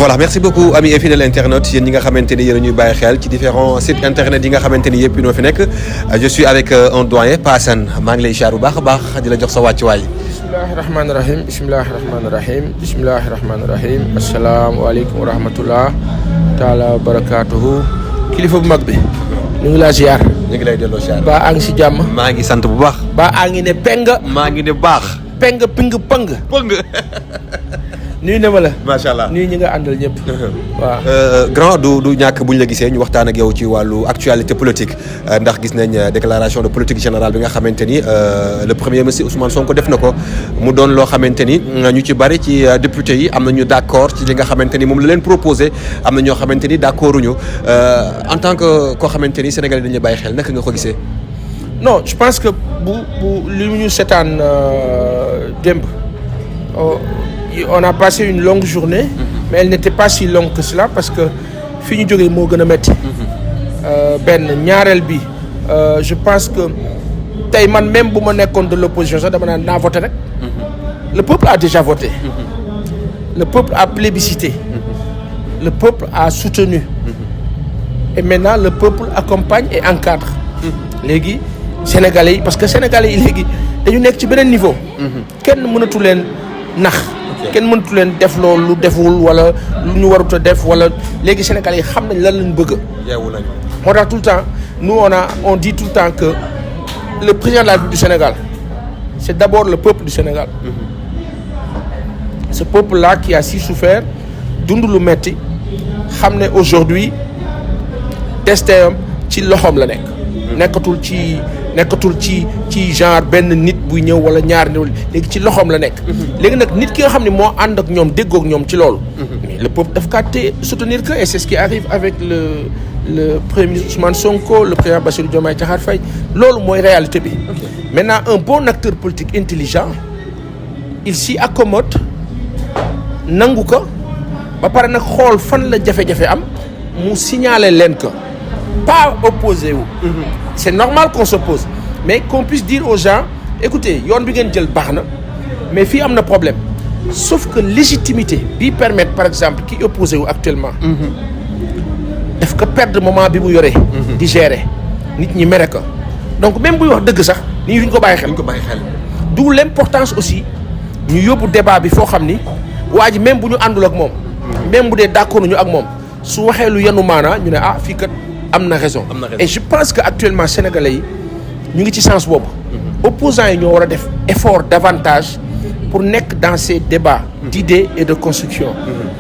Voilà, merci beaucoup amis et fidèles internautes yéen ñi nga xamante ni yéen a ñuy bàyyi xel ci différents sites internet yi nga xamante ni yëpp ñoo fi nekk je suis avec un doyen Pa Assane maa ngi lay ziar bu baax a baax di la jox sa wàccuwaay. bismillahi rahmaani rahim bismillahi rahmaani rahim bismillahi rahmaani rahim asalaamaaleykum wa rahmatullah taala wa barakaatuhu kilifa bu mag bi ñu ngi laa ziar. ñu ngi lay delloo ziar. ba a ngi si jàmm. maa ngi sant bu baax. ba a ngi ne peng. maa ngi ne baax. peng ping pëng. pëng. nuyu na ma la. macha allah nuyu ñi nga àndal ñëpp. waaw. grand du ñàkk bu ñu la gisee ñu waxtaan ak yow ci wàllu actualité politique ndax gis nañ déclaration de politique générale bi nga xamante ni le premier ministre Ousmane Sonko def na ko mu doon loo xamante ni ñu ci bari ci député yi am na ñu d'accord ci li nga xamante ni moom la leen proposé am na ñoo xamante ni d'accorduñu en tant que koo xamante ni Sénégalais dañuy bàyyi xel naka nga ko gisee. non je pense que bu li ñu seetaan démb. On a passé une longue journée, mais elle n'était pas si longue que cela parce que fi ñu jógee moo gën a métti. benn ñaareel bi je pense que tey man même bu ma nekkoon de l'opposition sax dama naan naa voté rek. Le peuple a déjà voté. Le peuple a plébiscité. Le peuple a soutenu. Et maintenant le peuple accompagne et encadre. léegi Sénégalais yi parce que Sénégalais yi léegi dañu nekk ci beneen niveau. kenn mënatu leen nax. kenn mënatu leen def loolu lu deful wala lu ñu warut a def wala léegi Sénégalais yi xam nañ lan lañ bëgg. yeewu nañu. moo tax tout le temps nous on dit tout le temps que le président de la République du Sénégal c'est d'abord le peuple du Sénégal. Ce peuple-là qui a si souffert dund lu metti xam ne aujourd'hui destin am ci loxoom la nekk. nekkatul ci genre benn nit buy ñëw wala ñaar nit léegi ci loxoom la nekk. léegi nag nit ki nga xam ne moo ànd ak ñoom déggoog ñoom ci loolu. mais le peuple daf kaa téye soutenir que et c'est ce qui arrive avec le premier ministre Ousmane Sonko le président Bassirou Diomaye Diakhar Faye loolu mooy réalité bi. Maintenant un bon acteur politique intelligent il s'y accommode nangu ko ba pare nag xool fan la jafe-jafe am mu signaler leen ko. Pas opposé wu. C'est normal qu'on s'oppose mais qu'on puisse dire aux gens écoutez yoon bi ngeen jël baax na mais fii am na problème sauf que légitimité bi permettre par exemple ki opposé wu actuellement. daf ko perdre moment bi mu yoree. di gérer nit ñi mere ko donc même buy wax dëgg sax nit ñi duñ ko bàyyi xel. D'où l'importance aussi ñu yóbbu débat bi foo xam ni waa ji même bu ñu àndul ak moom. même bu dee d'accord ñu ak moom su waxee lu yenu maanaa ñu ne ah fii kat. am na raison et je pense que actuellement sénégalais yi ñu ngi ci sens boobu. opposants yi ñoo war a def effort davantage pour nekk dans ces débats d'idées et de construction.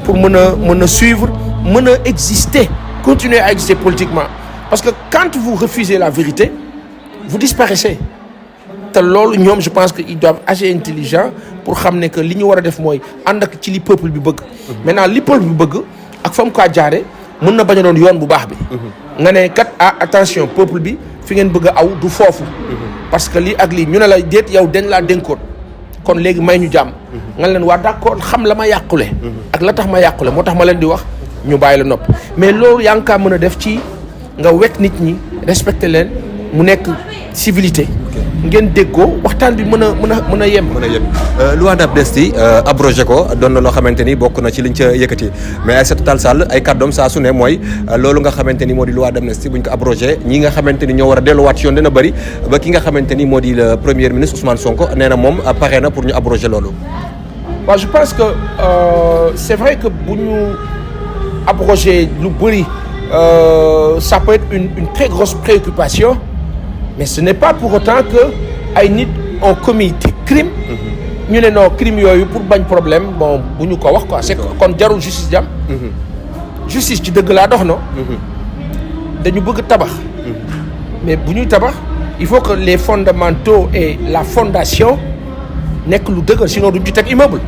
pour mën a suivre mën a exister continuer à exister politiquement parce que quand vous refusez la vérité vous disparaissez te loolu ñoom je pense que ils doivent agir intelligent pour xam ne que li ñu war a def mooy ànd ak ci li peuple bi bëgg. maintenant li peuple bi bëgg ak fa mu kaa jaare mën na bañ a doon yoon bu baax bi. nga ne kat attention peuple bi fi ngeen bëgg a aw du foofu. parce que lii ak lii ñu ne la déet yow dañ laa dénkoon kon léegi may ñu jàmm. nga leen waa d'accord xam la ma yàqule. ak la tax ma yàqule moo tax ma leen di wax ñu bàyyi la nopp mais loolu yaa ngi kaa mën a def ci nga wekk nit ñi respecter leen mu nekk civilité. ngeen déggoo waxtaan bi mën a yem. loi d'amnistie abrogé ko doon na loo xamante ni bokk na ci liñ ca yëkkati mais Aïssata Tall Sall ay kàddoom saa su ne mooy loolu nga xamante ni moo di loi d'amnistie buñ ko abrogé ñi nga xamante ni ñoo war a delluwaat ci yoon dina bëri ba ki nga xamante ni moo di le premier ministre Ousmane Sonko nee na moom pare na pour ñu abrogé loolu. waaw je pense que c'est vrai que bu ñu abrogé lu bëri ça peut être une très grosse préoccupation. Mais ce n'est pas pour autant que ay nit ont commis des crimes. ñu ne non crime yooyu pour bañ problème bon bu ñu ko wax quoi c'est kon jarul justice jam justice ci dëgg laa dox no dañu bëgg tabax. mais bu ñuy tabax il faut que les fondamentaux et la fondation nekk lu dëgër sinon duñ ci teg immeuble.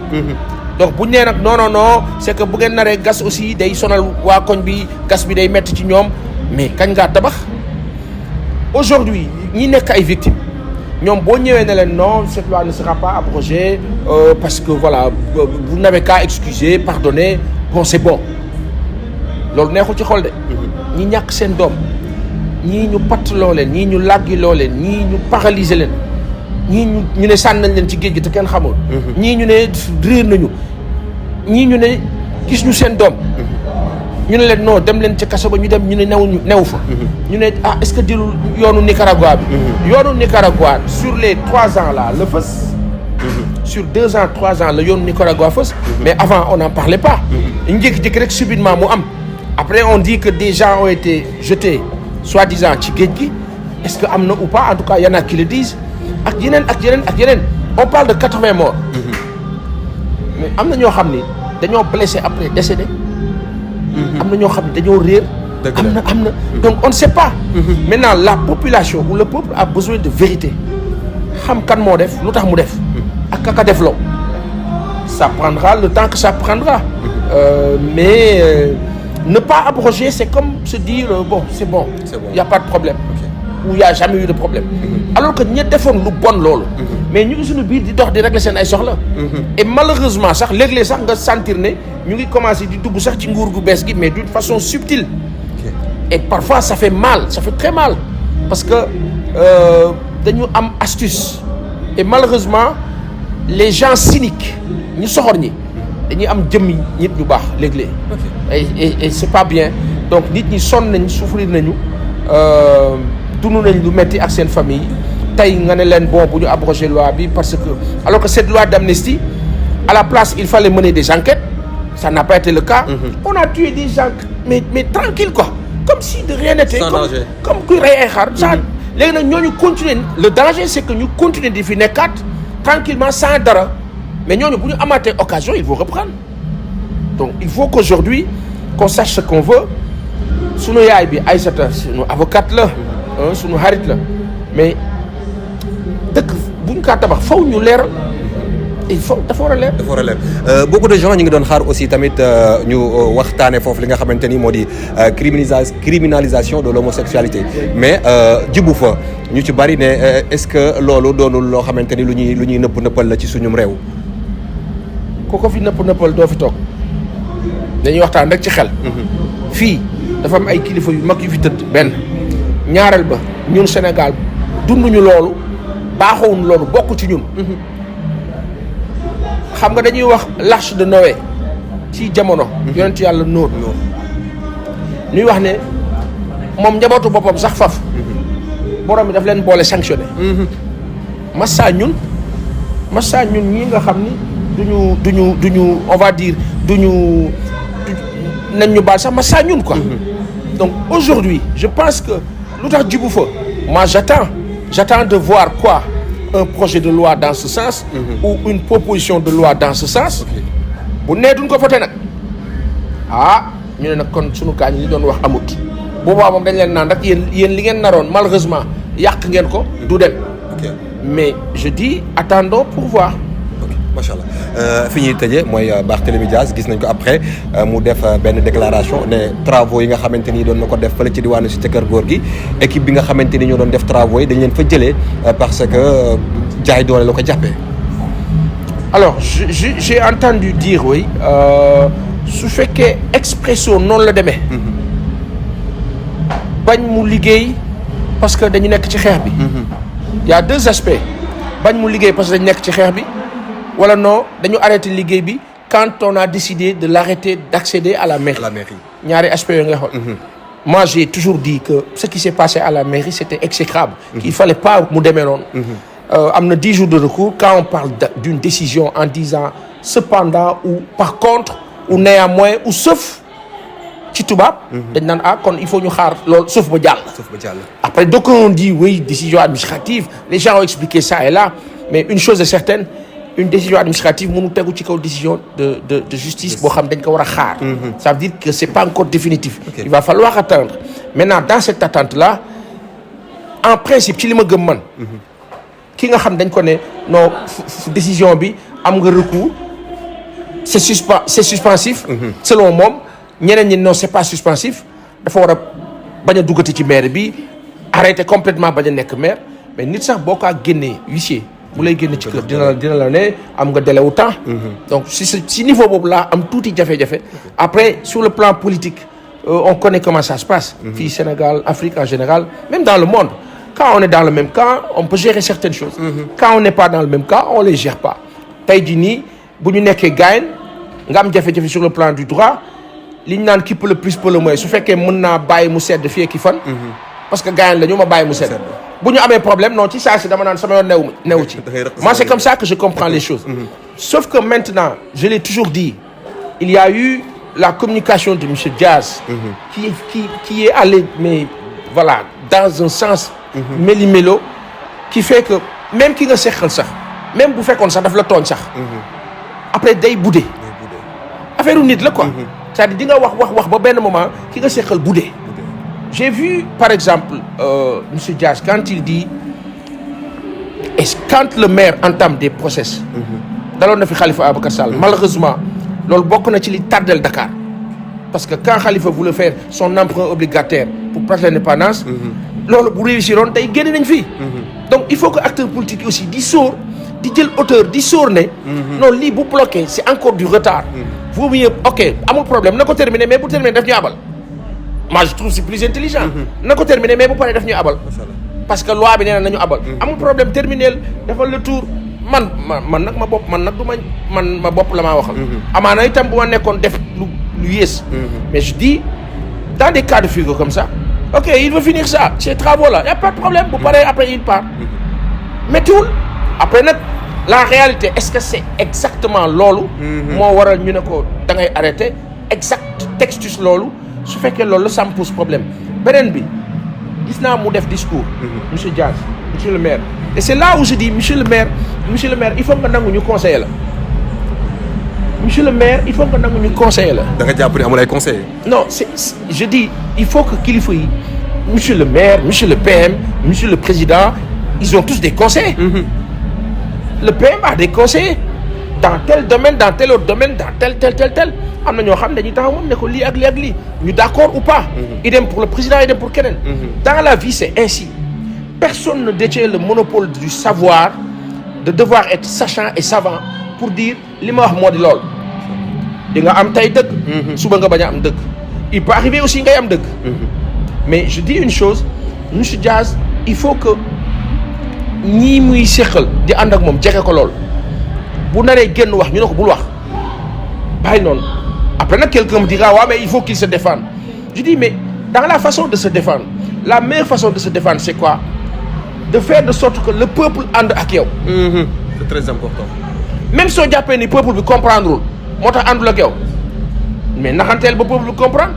donc bu ñu nee nag non c'est que bu ngeen naree gas aussi day sonal waa koñ bi gas bi day metti ci ñoom mais kañ ngaa tabax. Aujourd'hui ñi nekk ay victimes ñoom boo ñëwee ne leen non cette loi ne sera pas abrogée parce que voilà vous n'avez qu'à excuser pardonner bon c'est bon loolu neexul ci xol de. ñi ñàkk seen doom ñii ñu pattaloo leen ñii ñu làggiloo leen ñii ñu paralyser leen ñii ñu ne sànni nañ leen ci géej gi te kenn xamul. ñii ñu ne réer nañu ñii ñu ne gis ñu seen doom ñu ne leen non dem leen ca kaso ba ñu dem ñu ne new fa ñu ne est-ce que dilul yoonu Nicaragua bi yoonu Nicaragua sur les 3 ans là le fës sur 2 ans 3 ans la yoonu Nicaragua fës mais avant on n'en parlait pas ñu jékki-jékki rek subitement mu am après on dit que des gens ont été jetés soi-disant ci géej gi est-ce que am na ou pas en tout cas y en a qui le disent ak yeneen on parle de 80 morts mais am na ñoo xam ni dañoo blessé après décédé am na ñoo xam ne dañoo réer am na donc on ne sait pas maintenant la population ou le peuple a besoin de vérité xam kan moo def lu tax mu def ak kaka def loo ça prendra le temps que ça prendra mais ne pas abroger c'est comme se dire bon c'est bon il y a pas de problème ou il y a jamais eu de problème alors que ñi defoon lu bon loolu mais ñu ngi suñu biir di dox di régler seen ay soxla et malheureusement sax léeg-léeg sax nga sentir ne ñu ngi commencer di dugg sax ci nguur gu bees gi mais d'une façon subtile et parfois ça fait mal ça fait très mal parce que dañu am astuce et malheureusement les gens cyniques ñu soxor ñi dañuy am jëmmi nit ñu baax léeg-léeg et c'est pas bien donc nit ñi sonn nañ souffrir nañu dund nañ lu metti ak seen famille tey nga ne leen bon bu ñu abroger loi bi parce que alors que cette loi d'amnistie à la place il fallait mener des enquêtes ça n'a pas été le cas on a tué des gens mais tranquille quoi comme si de rien n'était comme kuy rey ay xar ça léegi nag ñooñu continuer le danger c'est que ñu continuer di fi nekkaat tranquillement sans dara mais ñooñu bu ñu amaatee occasion il faut reprendre donc il faut qu'aujourd'hui qu'on sache ce qu'on veut sunu yaay bi Aïssata sunu avocate la sunu xarit la mais dëkk bu ñu kaa tabax faw ñu leeral il faut dafa war a leer. dafa war a leer beaucoup de gens ñu ngi doon xaar aussi tamit ñu waxtaane foofu li nga xamante ni moo di criminalisation de l'homosexualité mais jibu fa ñu ci bari ne est-ce que loolu doonul loo xamante ni lu ñuy nëppal la ci suñum réew. ku ko fi nëppal doo fi toog dañuy waxtaan rek ci xel. fii dafa am ay kilifa yu mag yu fi tëdd benn ñaareel ba ñun Sénégal dunduñu loolu baaxoowuñu loolu bokk ci ñun. xam nga dañuy wax l'arche de Noé ci jamono. yonent yàlla Nóor. ñuy wax ne moom njabootu boppam sax faf borom bi daf leen boole sanctionné. massa ñun ñi nga xam ni duñu on va dire duñu nañ ñu baal sax massa ñun quoi. donc aujourd'hui je pense que lu tax jibu fa moi j'attends de voir quoi. Un projet de loi dans ce sens ou une proposition de loi dans ce sens bu nee duñ ko voté nag ñu ne nag kon sunu gaañ li doon wax amut boobaa moom dañ leen naan rek yéen li ngeen naroon malheureusement yàq ngeen ko du dem mais je dis attendons pour voir. macha allah fi ñuy tëjee mooy Barthélémy Dias gis nañ ko après mu def benn déclaration ne travaux yi nga xamante ni doon na ko def fële ci diwaanu Cité Keur Gorgui équipe bi nga xamante ni ñoo doon def travaux yi dañ leen fa jëlee parce que jaay doole la ko jàppee. alors j'ai entendu dire oui su fekkee Expresso noonu la demee. bañ mu liggéey parce que dañu nekk ci xeex bi. y a 2 aspects bañ mu liggéey parce que dañu nekk ci xeex bi. wala non dañu arrêté liggéey bi quand on a décidé de l'arrêter d'accéder à la mairie. ñaari aspects yooyu nga xool. moi j'ai toujours dit que ce qui s'est passé à la mairie c'était exécrable. qu'il fallait pas mu demee noonu. am na 10 jours de recours quand on parle d'une décision en disant cependant ou par contre ou néanmoins ou sauf ci tubaab. dañ naan kon il faut ñu xaar loolu sauf ba jàll. après donc on dit oui décision administrative les gens ont expliqué ça et là mais une chose est certaine. Une décision administrative mënu tegu ci kaw décision de justice boo xam dañ ko war a xaar. Ça veut dire que c'est pas encore définitif. Il va falloir attendre maintenant dans cette attente là en principe ci li ma gëm man. ki nga xam dañ ko ne non décision bi am nga recours c'est suspensif. selon moom ñeneen ñi non c'est pas suspensif dafa war a bañ a duggati ci maire bi arrêter complètement bañ a nekk maire mais nit sax boo ko génnee huissier. bu lay génn ci kër dina la ne am nga délai wu temps. donc si niveau boobu laa am tuuti jafe-jafe. après sur le plan politique on connaît comment ça se passe. fii Sénégal Afrique en général même dans le monde quand on est dans le même cas on peut gérer certaines choses. quand on n'est pas dans le même cas on les gère pas. tey jii nii bu ñu nekkee gaayen nga am jafe-jafe sur le plan du droit li ñu naan qui peut le plus peut le moins su fekkee mën naa bàyyi mu sedd fii ki fan. parce que gars la ñu ma bàyyi mu sedd. bu ñu amee problème non ci saa si dama naan sama yoon newu ci. moi c'est comme ça que je comprends les choses. sauf que maintenant je l'ai toujours dit il y a eu la communication de monsieur Diaz. qui est allé mais voilà dans un sens. méli-mélo qui fait que même ki nga seqal sax même bu fekkoon sax daf la tooñ sax. après day budde. affaire u nit la quoi. c'est-à-dire di nga wax ba benn moment ki nga seqal budde. j'ai vu par exemple monsieur Diaz quand il dit et quand le maire entame des process. daloon na fi Khalifa Ababacar Sall. malheureusement loolu bokk na ci li tardel Dakar parce que quand Khalifa voulait faire son emprunt obligataire pour place de l'indépendance. loolu bu réussiroon tey génne nañ fii. donc il faut que acteurs politiques aussi di sóor di jël hauteur di sóor ne. non lii bu bloqué c'est encore du retard. vaut mieux ok amul problème na ko terminer mais bu terminer daf ñu abal. moi je trouve c'est plus intelligent. na ko terminer mais bu paree daf ñu abal. parce que loi bi nee na nañu abal. amul problème terminer defal le tour man nag ma bopp man nag du man ma bopp la maa waxal. amaana itam bu ma nekkoon def lu yées. mais je dis dans des cas de figure comme ça. ok il veut finir ça ces travaux là y a pas de problème bu paree après il part. méttiwul après nag la réalité est-ce que c'est exactement loolu. moo waral ñu ne ko da ngay arrêter exact textus loolu su fekkee loolu ça me pose problème beneen bi gis naa mu def discours. monsieur Diaz monsieur le maire et c'est là où je dis monsieur le maire il faut nga nangu ñu conseiller la. monsieur le maire il faut que nangu ñu conseiller la. da nga jàpp ne amul ay conseillers. non je dis il faut que kilifa yi monsieur le maire monsieur le PM monsieur le président ils ont tous des conseillers. le PM a des conseillers dans tel domaine dans tel autre domaine dans tel am na ñoo xam ne dañuy taxaw moom ne ko lii ak lii ak lii ñu d'accord ou pas. idem pour le président idem pour keneen. dans la vie c'est ainsi personne ne détient le monopole du savoir de devoir être sachant et savant pour dire li ma wax moo di lool. di nga am tey dëgg. suba nga bañ a am dëgg. il peut arriver aussi ngay am dëgg. mais je dis une chose monsieur Diaz il faut que ñii muy séqal di ànd ak moom jege ko lool bu naree génn wax ñu ne ko bul wax bàyyi noonu après nag quelqu'un me dira waaw mais il faut qu'il se défende je dis mais dans la façon de se défendre la meilleure façon de se défendre c'est quoi de faire de sorte que le peuple ànd ak yow. c'est très important. même soo jàppee ni peuple bi comprendrewul moo tax àndul ak yow mais naxanteel ba peuple bi comprendre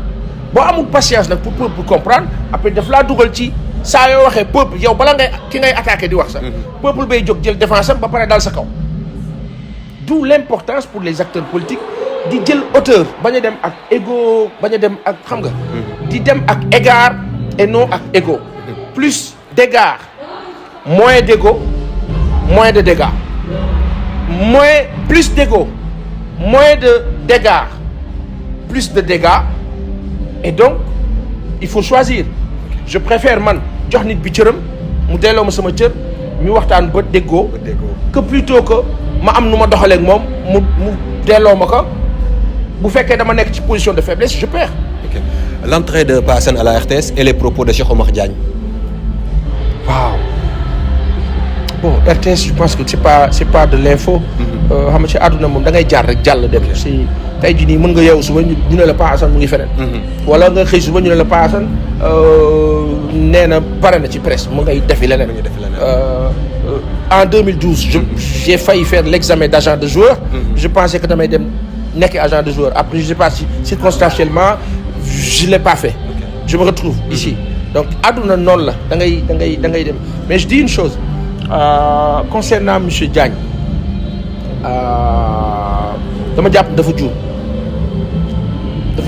boo amul patience nag pour peuple bi comprendre après daf laa dugal ci saa yoo waxee peuple yow bala ngay ki ngay attaquer di wax sax. peuple bay jóg jël défense am ba pare dal sa kaw. d'où l'importance pour les acteurs politiques di jël hauteur bañ a dem ak ego bañ a dem ak xam nga. di dem ak égard et non ak ego. plus d'égard moins d'ego moins de dégâts. Plus d'ego, moins de dégâts, plus de dégâts. Et donc, il faut choisir. Je préfère man jox nit bi cëram mu delloo ma sama cër ñu waxtaan ba déggoo que plutôt que ma am nu ma doxalee ak moom mu delloo ma ko bu fekkee dama nekk ci position de faiblesse je perds. Okay. L'entrée de Pa Assane à la RTS et les propos de Cheikh Oumar Diagne. Waaw. Bon RTS je pense que c'est pas de l'info. xam nga ci àdduna moom da ngay jaar rek jàll dem. si tey jii nii mën nga yeewu suba ñu ne la Pa Assane mu ngi feneen. wala nga xëy suba ñu ne la Pa Assane nee na pare na ci presse mu ngay defi leneen. En 2012 j'ai failli faire l'examen d'agent de joueur. Je pensais que damay dem nekk agent de joueur après je sais pas si circonstanciellement je l'ai pas fait. Je me retrouve ici donc àdduna noonu la da ngay dem mais je dis une chose. Concernant monsieur Diagne dama jàpp dafa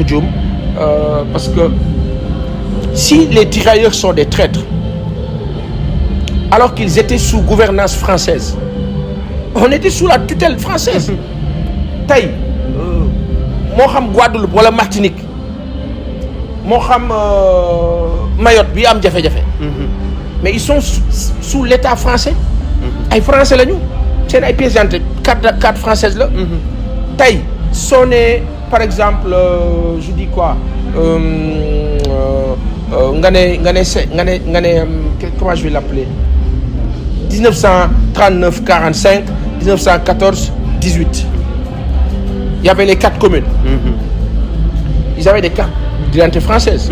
juum parce que si les tirailleurs sont des traîtres alors qu'ils étaient sous gouvernance française on était sous la tutelle française tey moo xam Guadeloupe wala Martinique moo xam Mayotte bi am jafe-jafe mais ils sont sous l'État français ay français lañu seen ay pièces d'identité carte française la tey soo ne par exemple je dis quoi nga ne comment je vais l'appeler 1939 45 1914 18 y avait les 4 communes. Ils avaient des cartes d'identité françaises.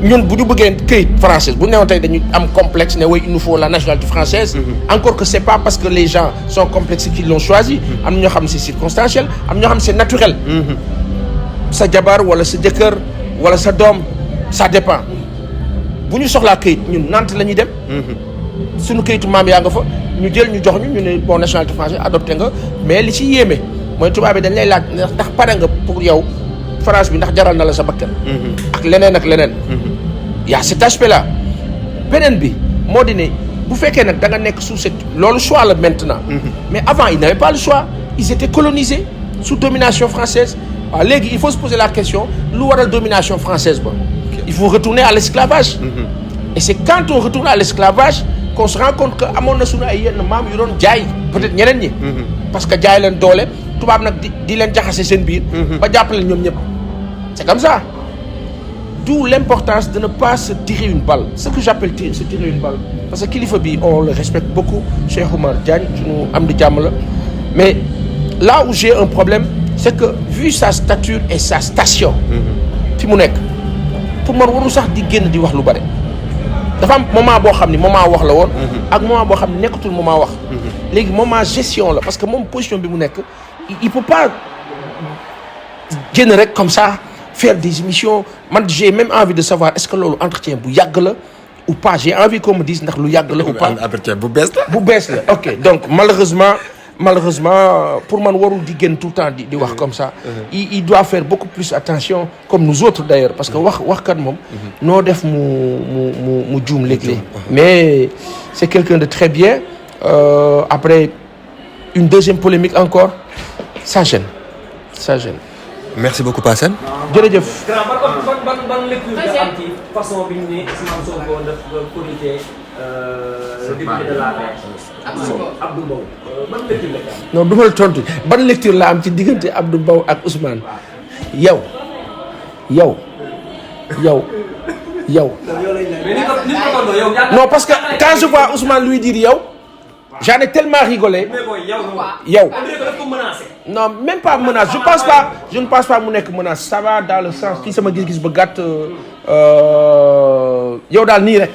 ñun bu ñu bëggee këyit française bu ñu newoon tey dañu am complexe ne oui il nous faut la nationalité française. Encore que c'est pas parce que les gens sont complexés qu'ils l'ont choisi. am na ñoo xam ne c'est circonstanciel am na ñoo xam ne c'est naturel. sa jabar wala sa jëkkër wala sa doom ça dépend bu ñu soxlaa këyit ñun Nantes la ñuy dem. suñu këyitu maam yaa nga fa ñu jël ñu jox ñu ne bon nationalité française adopté nga mais li ci yéeme mooy tubaab bi dañ lay laaj ndax pare nga pour yow France bi ndax jaral na la sa bakkan. ak leneen ak leneen. y a cet aspect là beneen bi moo di ne bu fekkee nag da nga nekk sous cette loolu choix la maintenant. mais avant ils n'avaient pas le choix ils étaient colonisés sous domination française waaw léegi il faut se poser la question lu waral domination française ba. il faut retourner à l'esclavage. et c'est quand on retourne à l'esclavage qu'on se rend compte que amoon na suñu ay yenn maam yu doon jaay peut-être ñeneen ñi. parce que jaay leen doole tubaab nag di leen jaxase seen biir. ba jàppale ñoom ñëpp c'est comme ça. D'où l'importance de ne pas se tirer une balle. Ce que j'appelle se tirer une balle. Parce que Kilifeu bi on le respecte beaucoup Cheikh Oumar Diagne suñu am di jàmm la mais là où j'ai un problème c'est que vu sa stature et sa station. fi mu nekk pour man waru sax di génn di wax lu bari. dafa am moment boo xam ni moment wax la woon. ak moment boo xam ne nekkatul moment wax. léegi moment gestion la parce que moom position bi mu nekk il peut pas génn rek comme ça. faire des émissions man j'ai même envie de savoir est-ce que loolu entretien bu yàgg la ou pas j'ai envie qu'on me dise ndax lu yàgg la ou pas entretien bu bees la. bu bees la ok donc malheureusement pour man warul di génn tout le temps di wax comme ça. il doit faire beaucoup plus attention comme nous autres d'ailleurs parce que waxkat moom. noo def mu juum léeg-léeg. mais c'est quelqu'un de très bien après une deuxième polémique encore ça gêne. merci beaucoup Pa Assane. jërëjëf. ban lecture nga am ci façon bi ñu ne Ousmane Sonko def comité député de l'APR Abdou Mbow ban lecture la am. non du ma la tontu ban lecture la am ci diggante Abdou Mbow ak Ousmane yow. non parce que quand je vois Ousmane lui dire yow. J'en ai tellement rigolé. yow. non même pas menace je ne pense pas mu nekk menace ça va dans le sens ci sama gis-gis ba gàtt yow daal nii rek.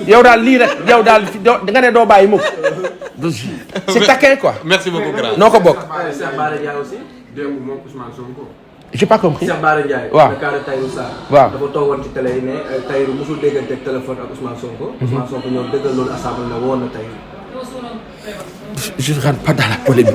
yow daal lii rek yow daal da nga ne doo bàyyi mukk. c'est taquin quoi. merci beaucoup grand. noo ko bokk. j'ai pas compris. Cheikh Bara Ndiaye. waaw le cas de Tahirou Sarr. waaw dafa toogoon ci télé yi ne Tahirou musul déggante ak téléphone ak Ousmane Sonko. Ousmane Sonko ñoom dëggal loolu assemblée ne woon na Tahirou. je ne rentre pas dans la polémique.